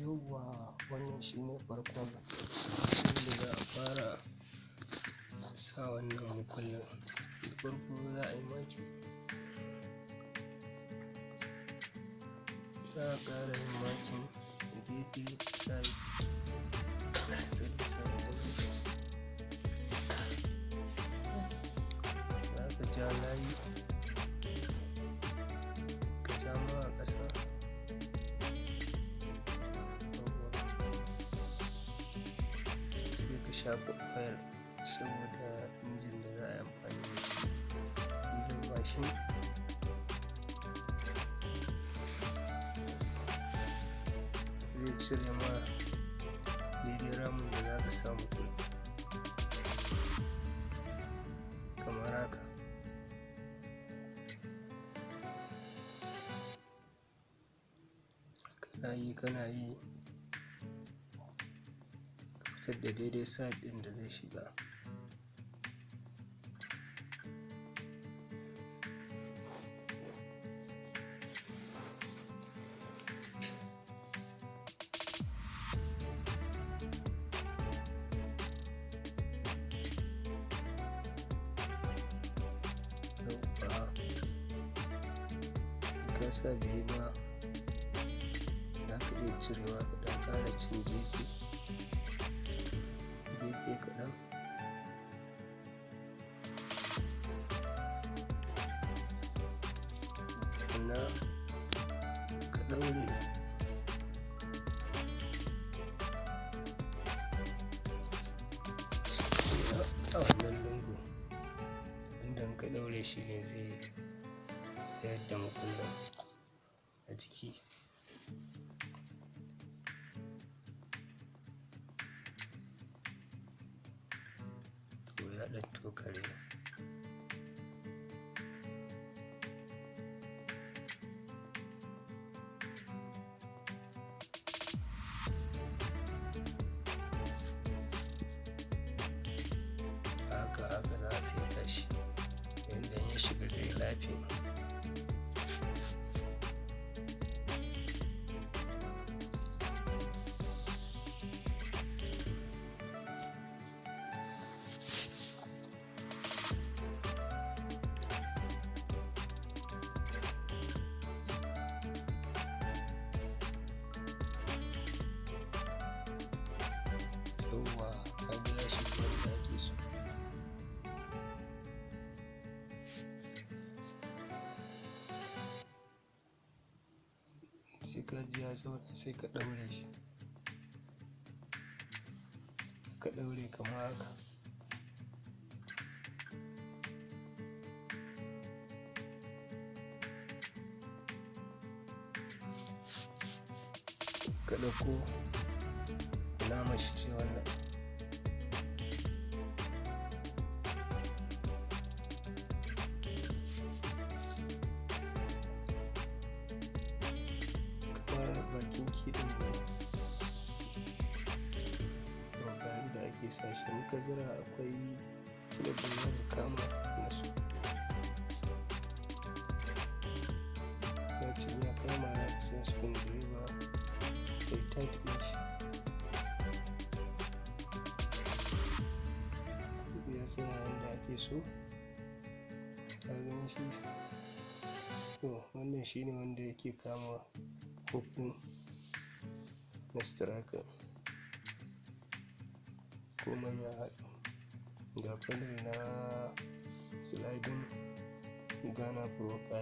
Yawwa, wannan shine farkon inda za a fara sa wannan mukullin. Da farko za a yi makin, za a ƙara yin makin gefe side za ka ja layi ka ja ma a ƙasa, sai ka shafa oil saboda injin da za a yi amfani da shi, injin mashin. Zai cire ma daidai ramin da za ka sa mutum kamar haka. Kana yi ka fitar da daidai side ɗin da zai shiga. Ka sa biyu ma za ka iya cirewa ka ɗan ƙara cin gefe kaɗan. Sannan ka ɗaure a wannan lungu, inda ka ɗaure shi ne zai tsayar da mukullin a jiki. To ya ɗan tokare. Haka za a saita shi yanda in ya shiga zai lafiya. Yawwa, ka ga ya shiga yadda ake so. Sai ka ji ya zauna sai ka ɗaure shi, ka ɗaure kamar haka. Ka ɗauko alamar shi ce wannan. Bakin kiɗin ne, to ga yadda ake sa shi. In ka zira akwai kilif da za ka kama nasu, bacin ya kama za ka sa screwdriver ka yi tight ɗin shi. Ya tsaya yadda ake so, ka gan shi. To wannan shine wanda yake kama hukun na striker, komai ya haɗu. Ga panel na sliding Gana profile.